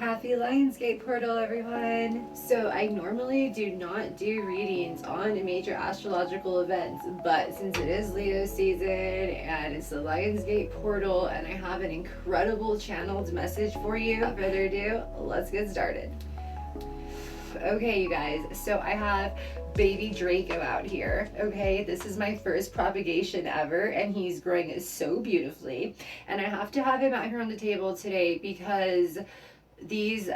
Happy Lionsgate portal, everyone. So I normally do not do readings on major astrological events, but since it is Leo season and it's the Lionsgate portal and I have an incredible channeled message for you, without further ado, let's get started. Okay, you guys, so I have baby Draco out here. Okay, this is my first propagation ever and he's growing so beautifully, and I have to have him out here on the table today because these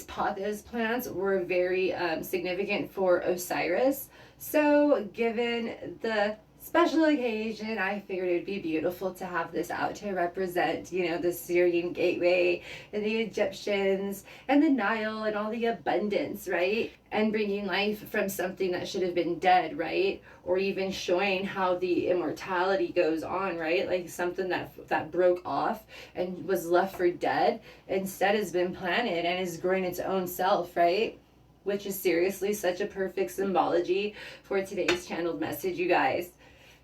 pothos plants were very significant for Osiris. So given the special occasion, I figured it'd be beautiful to have this out to represent, the Syrian gateway and the Egyptians and the Nile and all the abundance, right? And bringing life from something that should have been dead, right? Or even showing how the immortality goes on, right? Like something that broke off and was left for dead instead has been planted and is growing its own self, right? Which is seriously such a perfect symbology for today's channeled message, you guys.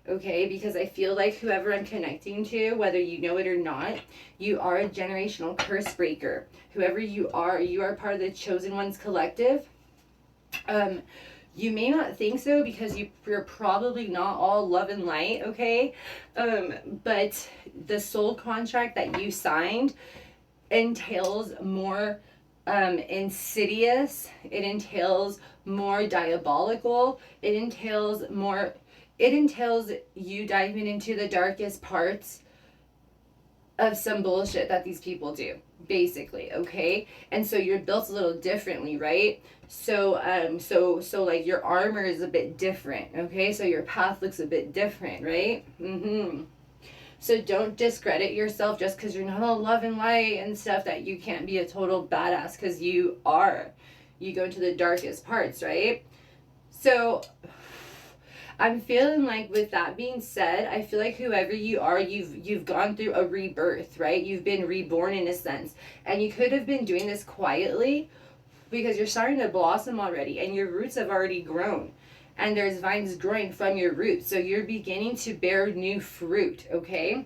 Okay, because I feel like whoever I'm connecting to, whether you know it or not, you are a generational curse breaker. Whoever you are part of the Chosen Ones collective. You may not think so because you're probably not all love and light, okay? But the soul contract that you signed entails more insidious, it entails more diabolical, it entails you diving into the darkest parts of some bullshit that these people do, basically, okay? And so you're built a little differently, right? So like your armor is a bit different, okay? So your path looks a bit different, right? So don't discredit yourself just because you're not all love and light and stuff, that you can't be a total badass, because you are. You go into the darkest parts, right? So I'm feeling like, with that being said, I feel like whoever you are, you've gone through a rebirth, right? You've been reborn in a sense. And you could have been doing this quietly because you're starting to blossom already and your roots have already grown. And there's vines growing from your roots. So you're beginning to bear new fruit, okay?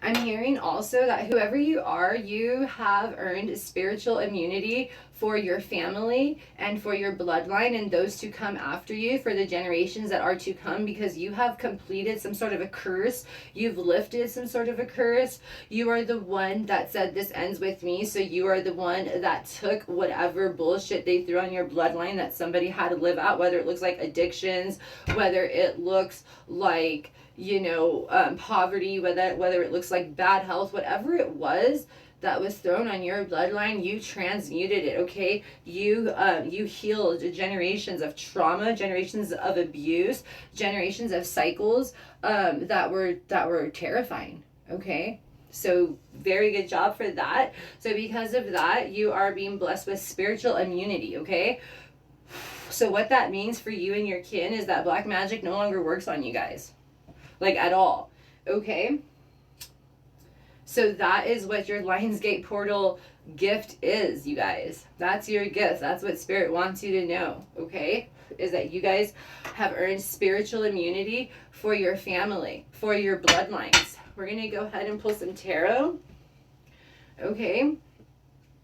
I'm hearing also that whoever you are, you have earned spiritual immunity for your family and for your bloodline and those to come after you, for the generations that are to come, because you have completed some sort of a curse. You've lifted some sort of a curse. You are the one that said, this ends with me. So you are the one that took whatever bullshit they threw on your bloodline that somebody had to live out, whether it looks like addictions, whether it looks like poverty, whether it looks like bad health, whatever it was that was thrown on your bloodline, you transmuted it, okay? You healed generations of trauma, generations of abuse, generations of cycles that were terrifying, okay? So very good job for that. So because of that, you are being blessed with spiritual immunity, okay? So what that means for you and your kin is that black magic no longer works on you guys. Like, at all, okay? So that is what your Lionsgate portal gift is, you guys. That's your gift. That's what Spirit wants you to know, okay? Is that you guys have earned spiritual immunity for your family, for your bloodlines. We're going to go ahead and pull some tarot, okay?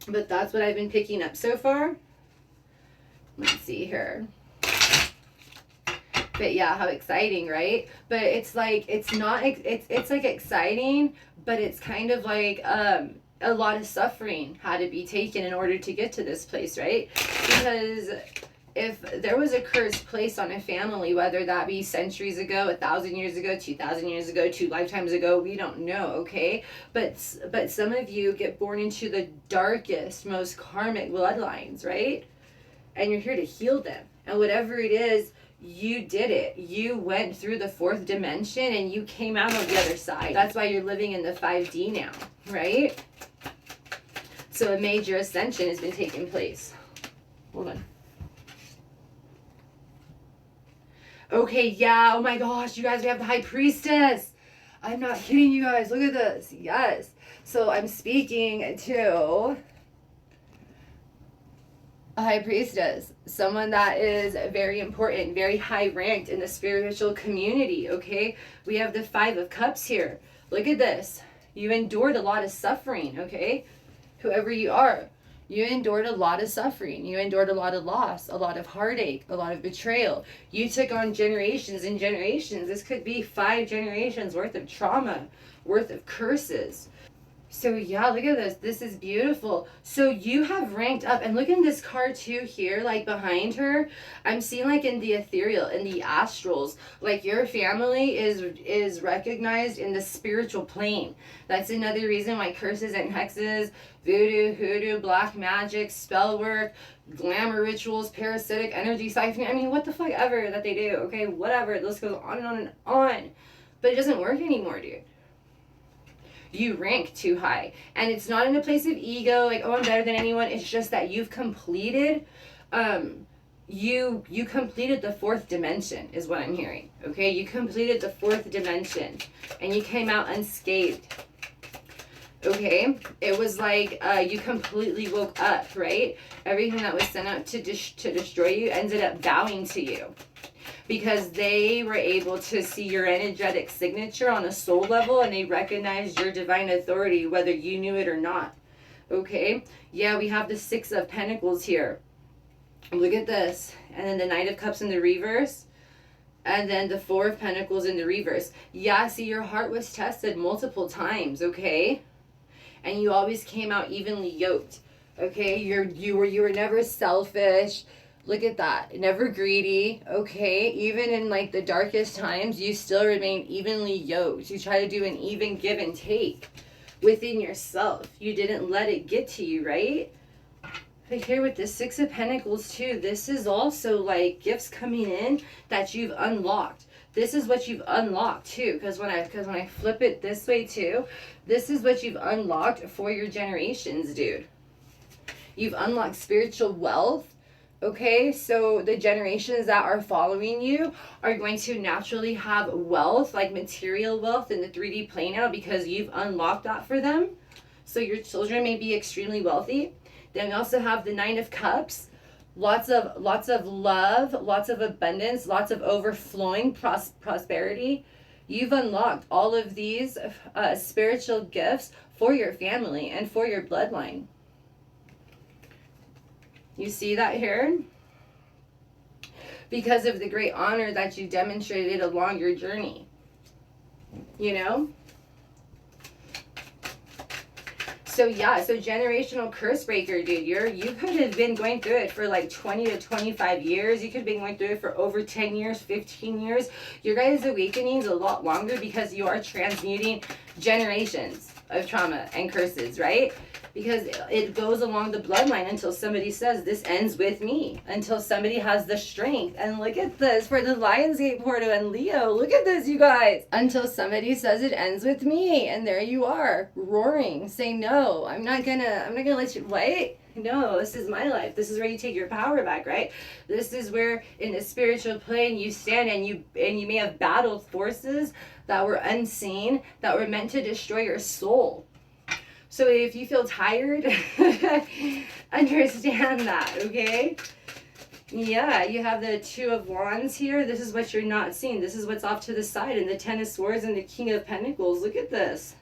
But that's what I've been picking up so far. Let's see here. But yeah, how exciting, right? But it's like, it's like exciting, but it's kind of like a lot of suffering had to be taken in order to get to this place, right? Because if there was a curse placed on a family, whether that be centuries ago, 1,000 years ago, 2,000 years ago, 2 lifetimes ago, we don't know, okay? But some of you get born into the darkest, most karmic bloodlines, right? And you're here to heal them. And whatever it is, you did it. You went through the 4th dimension and you came out on the other side. That's why you're living in the 5D now, right? So a major ascension has been taking place. Hold on. Okay, yeah, oh my gosh, you guys, we have the High Priestess. I'm not kidding you guys, look at this. Yes. So I'm speaking to a High Priestess, someone that is very important, very high ranked in the spiritual community, okay? We have the 5 of Cups here. Look at this. You endured a lot of suffering, okay? Whoever you are, you endured a lot of suffering. You endured a lot of loss, a lot of heartache, a lot of betrayal. You took on generations and generations. This could be 5 generations worth of trauma, worth of curses. So yeah, look at this. This is beautiful. So you have ranked up, and look in this card too here, like behind her. I'm seeing like in the ethereal, in the astrals, like your family is recognized in the spiritual plane. That's another reason why curses and hexes, voodoo, hoodoo, black magic, spell work, glamour rituals, parasitic energy siphoning. I mean, what the fuck ever that they do. Okay, whatever. This goes on and on and on, but it doesn't work anymore, dude. You rank too high, and it's not in a place of ego like, oh, I'm better than anyone. It's just that you've completed you completed the 4th dimension is what I'm hearing. Okay, you completed the 4th dimension and you came out unscathed. Okay, it was like you completely woke up, right? Everything that was sent out to destroy you ended up bowing to you, because they were able to see your energetic signature on a soul level, and they recognized your divine authority whether you knew it or not. Okay, yeah, we have the 6 of Pentacles here. Look at this. And then the Knight of Cups in the reverse, and then the 4 of Pentacles in the reverse. Yeah, see, your heart was tested multiple times, okay? And you always came out evenly yoked. Okay, you were never selfish. Look at that. Never greedy, okay? Even in like the darkest times, you still remain evenly yoked. You try to do an even give and take within yourself. You didn't let it get to you, right? But here with the 6 of Pentacles too, this is also like gifts coming in that you've unlocked. This is what you've unlocked too, because when I flip it this way too, this is what you've unlocked for your generations, dude. You've unlocked spiritual wealth. Okay, so the generations that are following you are going to naturally have wealth, like material wealth in the 3D plane now, because you've unlocked that for them. So your children may be extremely wealthy. Then we also have the 9 of Cups. Lots of love, lots of abundance, lots of overflowing prosperity. You've unlocked all of these spiritual gifts for your family and for your bloodline. You see that here? Because of the great honor that you demonstrated along your journey. You know? So yeah, so generational curse breaker, dude. You could have been going through it for like 20 to 25 years. You could have been going through it for over 10 years, 15 years. Your guys' awakening is a lot longer because you are transmuting generations of trauma and curses, right? Because it goes along the bloodline until somebody says, this ends with me. Until somebody has the strength. And look at this for the Lionsgate portal and Leo. Look at this, you guys. Until somebody says it ends with me. And there you are, roaring, saying, no, I'm not gonna let you, wait. No, this is my life. This is where you take your power back, right? This is where in the spiritual plane you stand, and you may have battled forces that were unseen, that were meant to destroy your soul. So if you feel tired, understand that, okay? Yeah, you have the 2 of Wands here. This is what you're not seeing. This is what's off to the side. And the 10 of Swords and the King of Pentacles. Look at this.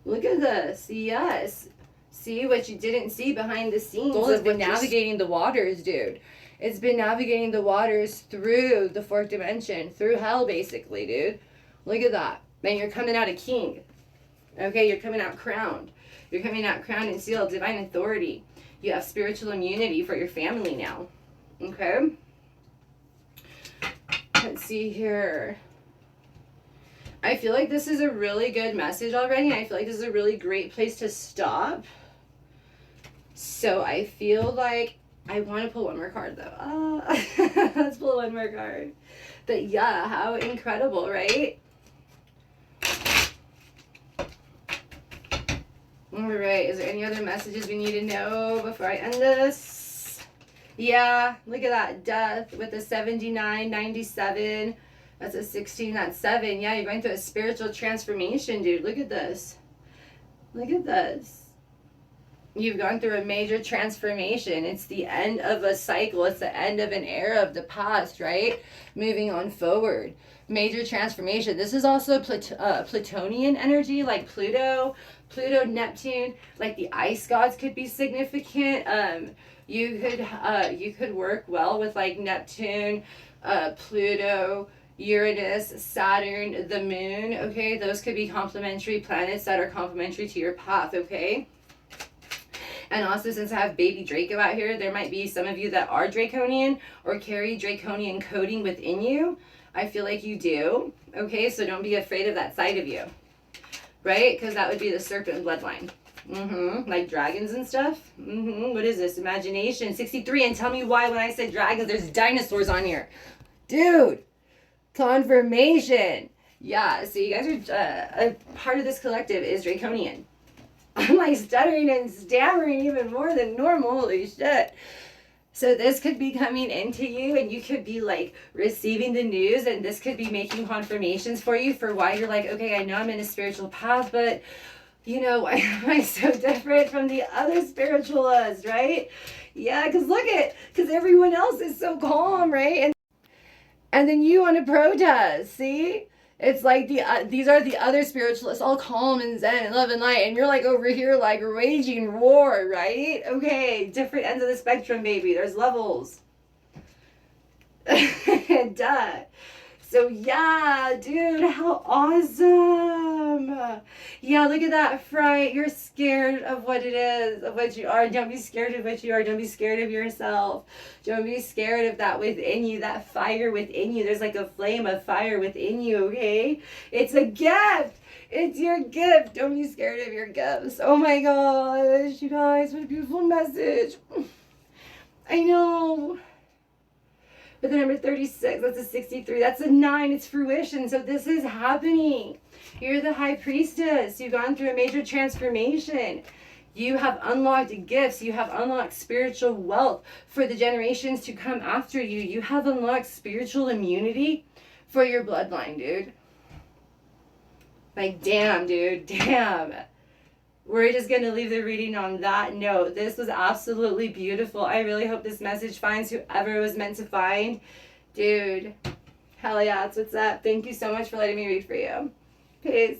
Look at this. Yes. See what you didn't see behind the scenes. Soul has been navigating the waters, dude. It's been navigating the waters through the 4th dimension. Through hell, basically, dude. Look at that. Man, you're coming out a king. Okay, you're coming out crowned. You're coming out crowned and sealed, divine authority. You have spiritual immunity for your family now. Okay? Let's see here. I feel like this is a really good message already. I feel like this is a really great place to stop. So I feel like I want to pull one more card though. Let's pull one more card. But yeah, how incredible, right? Alright, is there any other messages we need to know before I end this? Yeah, look at that. Death with a 79, 97. That's a 16, that's 7. Yeah, you're going through a spiritual transformation, dude. Look at this. Look at this. You've gone through a major transformation. It's the end of a cycle. It's the end of an era of the past, right? Moving on forward. Major transformation. This is also Plutonian energy, like Pluto, Neptune, like the ice gods could be significant. You could work well with like Neptune, Pluto, Uranus, Saturn, the moon, okay? Those could be complementary planets that are complementary to your path, okay? And also, since I have baby Draco out here, there might be some of you that are Draconian or carry Draconian coding within you. I feel like you do, okay? So don't be afraid of that side of you, right? Because that would be the serpent bloodline. Like dragons and stuff. What is this? Imagination. 63. And tell me why when I said dragons, there's dinosaurs on here. Dude, confirmation. Yeah, so you guys are, a part of this collective is Draconian. I'm like stuttering and stammering even more than normal. Holy shit. So this could be coming into you and you could be like receiving the news, and this could be making confirmations for you for why you're like, okay, I know I'm in a spiritual path, but you know, why am I so different from the other spiritualists, right? Yeah, because everyone else is so calm, right? And then you want to protest, see? It's like these are the other spiritualists, all calm and zen and love and light, and you're like over here like raging war, right? Okay, different ends of the spectrum, baby. There's levels. Duh. So yeah, dude, how awesome. Yeah, look at that fright. You're scared of what it is, of what you are. Don't be scared of what you are. Don't be scared of yourself. Don't be scared of that within you, that fire within you. There's like a flame of fire within you, okay? It's a gift. It's your gift. Don't be scared of your gifts. Oh my gosh, you guys, what a beautiful message. I know. But the number 36, that's a 63. That's a 9. It's fruition. So this is happening. You're the high priestess. You've gone through a major transformation. You have unlocked gifts. You have unlocked spiritual wealth for the generations to come after you. You have unlocked spiritual immunity for your bloodline, dude. Like, damn, dude. Damn. We're just going to leave the reading on that note. This was absolutely beautiful. I really hope this message finds whoever it was meant to find. Dude, hell yeah, that's what's up. Thank you so much for letting me read for you. Peace.